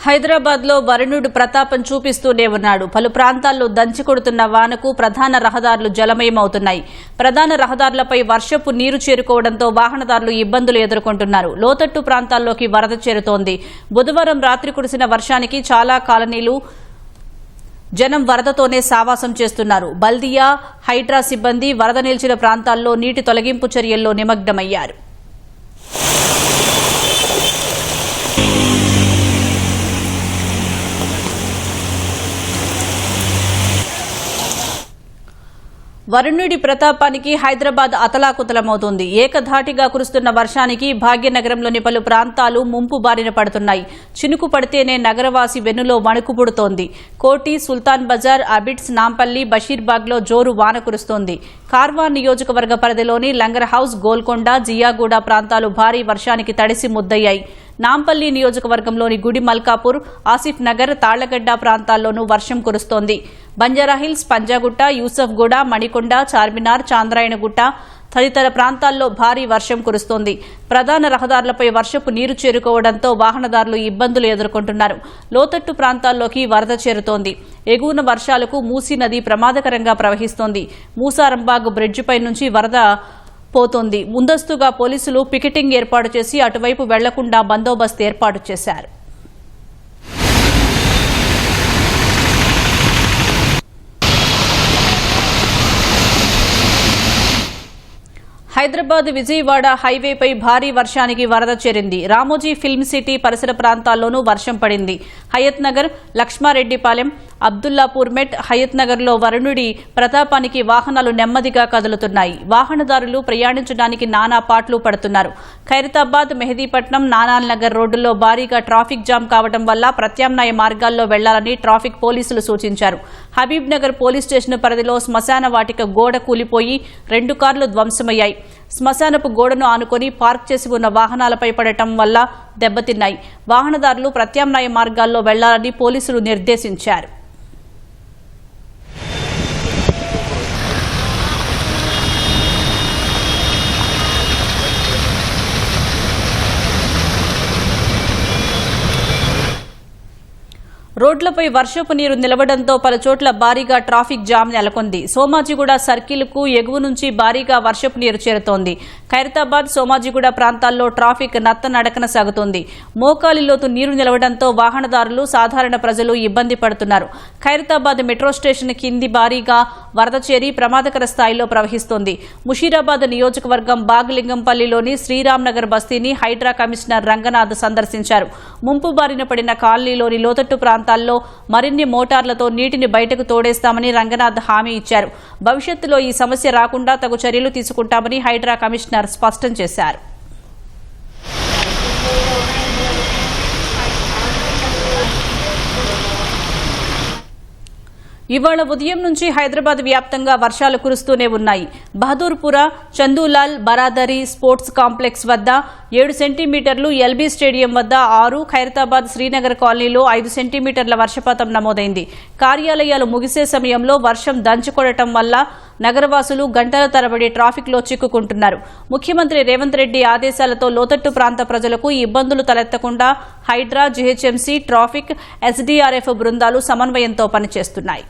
హైదరాబాద్ లో వరుణుడు ప్రతాపం చూపిస్తూనే ఉన్నాడు. పలు ప్రాంతాల్లో దంచి కొడుతున్న వానకు ప్రధాన రహదారులు జలమయమవుతున్నాయి. ప్రధాన రహదారులపై వర్షపు నీరు చేరుకోవడంతో వాహనదారులు ఇబ్బందులు ఎదుర్కొంటున్నారు. లోతట్టు ప్రాంతాల్లోకి వరద చేరుతోంది. బుధవారం రాత్రి కురిసిన వర్షానికి చాలా కాలనీలు జనం వరదతోనే సావాసం చేస్తున్నారు. బల్దియా, హైడ్రా సిబ్బంది వరద నిలిచిన ప్రాంతాల్లో నీటి తొలగింపు చర్యల్లో నిమగ్నమయ్యారు. వరుణుడి ప్రతాపానికి హైదరాబాద్ అతలాకుతలమవుతోంది. ఏకధాటిగా కురుస్తున్న వర్షానికి భాగ్యనగరంలోని పలు ప్రాంతాలు ముంపు బారిన పడుతున్నాయి. చినుకు పడితేనే నగరవాసి వెన్నులో వణుకు పుడుతోంది. కోటి, సుల్తాన్ బజార్, అబిడ్స్, నాంపల్లి, బషీర్బాగ్లో జోరు వాన కురుస్తోంది. కార్వాన్ నియోజకవర్గ పరిధిలోని లంగర్ హౌస్, గోల్కొండ, జియాగూడ ప్రాంతాలు భారీ వర్షానికి తడిసి ముద్దయ్యాయి. నాంపల్లి నియోజకవర్గంలోని గుడి మల్కాపూర్, ఆసిఫ్ నగర్, తాళ్లగడ్డ ప్రాంతాల్లోనూ వర్షం కురుస్తోంది. బంజారాహిల్స్, పంజాగుట్ట, యూసఫ్గూడ, మణికొండ, చార్మినార్, చాంద్రాయణగుట్ట తదితర ప్రాంతాల్లో భారీ వర్షం కురుస్తోంది. ప్రధాన రహదారులపై వర్షపు నీరు చేరుకోవడంతో వాహనదారులు ఇబ్బందులు ఎదుర్కొంటున్నారు. లోతట్టు ప్రాంతాల్లోకి వరద చేరుతోంది. ఎగువన వర్షాలకు మూసీ నది ప్రమాదకరంగా ప్రవహిస్తోంది. మూసారంబాగ్ బ్రిడ్జిపై నుంచి వరద పోతోంది. ముందస్తుగా పోలీసులు పికెటింగ్ ఏర్పాటు చేసి అటువైపు వెళ్లకుండా బందోబస్తు ఏర్పాటు చేశారు. హైదరాబాద్ విజయవాడ హైవేపై భారీ వర్షానికి వరద చేరింది. రామోజీ ఫిల్మ్ సిటీ పరిసర ప్రాంతాల్లోనూ వర్షం పడింది. హయత్ నగర్, లక్ష్మారెడ్డిపాలెం, అబ్దుల్లాపూర్ మెట్, హయత్ నగర్లో వరుణుడి ప్రతాపానికి వాహనాలు నెమ్మదిగా కదులుతున్నాయి. వాహనదారులు ప్రయాణించడానికి నానా పాట్లు పడుతున్నారు. ఖైరతాబాద్, మెహదీపట్నం, నానాల్ నగర్ రోడ్డుల్లో భారీగా ట్రాఫిక్ జామ్ కావడం వల్ల ప్రత్యామ్నాయ మార్గాల్లో వెళ్లాలని ట్రాఫిక్ పోలీసులు సూచించారు. హబీబ్ నగర్ పోలీస్ స్టేషన్ పరిధిలో శ్మశాన వాటిక గోడ కూలిపోయి 2 కార్లు ధ్వంసమయ్యాయి. శ్మశానపు గోడను ఆనుకొని పార్క్ చేసి ఉన్న వాహనాలపై పడటం వల్ల దెబ్బతిన్నాయి. వాహనదారులు ప్రత్యామ్నాయ మార్గాల్లో వెళ్లాలని పోలీసులు నిర్దేశించారు. రోడ్లపై వర్షపు నీరు నిలవడంతో పలుచోట్ల భారీగా ట్రాఫిక్ జామ్ నెలకొంది. సోమాజిగూడ సర్కిల్కు ఎగువ నుంచి భారీగా వర్షపు నీరు చేరుతోంది. ఖైరతాబాద్, సోమాజిగూడ ప్రాంతాల్లో ట్రాఫిక్ నత్తనడకన సాగుతోంది. మోకాలిలోతు నీరు నిలవడంతో వాహనదారులు, సాధారణ ప్రజలు ఇబ్బంది పడుతున్నారు. ఖైరతాబాద్ మెట్రో స్టేషన్ కింది భారీగా వరద చేరి ప్రమాదకర స్థాయిలో ప్రవహిస్తోంది. ముషీరాబాద్ నియోజకవర్గం బాగ్లింగంపల్లిలోని శ్రీరామ్ నగర్ బస్తీని హైడ్రా కమిషనర్ రంగనాథ్ సందర్శించారు. ముంపు బారిన పడిన కాలనీలోని లోతట్టు ప్రాంతాల్లో మరిన్ని మోటార్లతో నీటిని బయటకు తోడేస్తామని రంగనాథ్ హామీ ఇచ్చారు. భవిష్యత్తులో ఈ సమస్య రాకుండా తగు చర్యలు తీసుకుంటామని హైడ్రా కమిషనర్ స్పష్టం చేశారు. ఇవాళ ఉదయం నుంచి హైదరాబాద్ వ్యాప్తంగా వర్షాలు కురుస్తూనే ఉన్నాయి. బహదూర్పుర, చందూలాల్ బరాదరి స్పోర్ట్స్ కాంప్లెక్స్ వద్ద 7 సెంటీమీటర్లు, ఎల్బీ స్టేడియం వద్ద 6, ఖైరతాబాద్ శ్రీనగర్ కాలనీలో 5 సెంటీమీటర్ల వర్షపాతం నమోదైంది. కార్యాలయాలు ముగిసే సమయంలో వర్షం దంచుకొడటం వల్ల నగరవాసులు గంటల తరబడి ట్రాఫిక్లో చిక్కుకుంటున్నారు. ముఖ్యమంత్రి రేవంత్ రెడ్డి ఆదేశాలతో లోతట్టు ప్రాంత ప్రజలకు ఇబ్బందులు తలెత్తకుండా హైడ్రా, జీహెచ్ఎంసీ, ట్రాఫిక్, ఎస్డీఆర్ఎఫ్ బృందాలు సమన్వయంతో పనిచేస్తున్నాయి.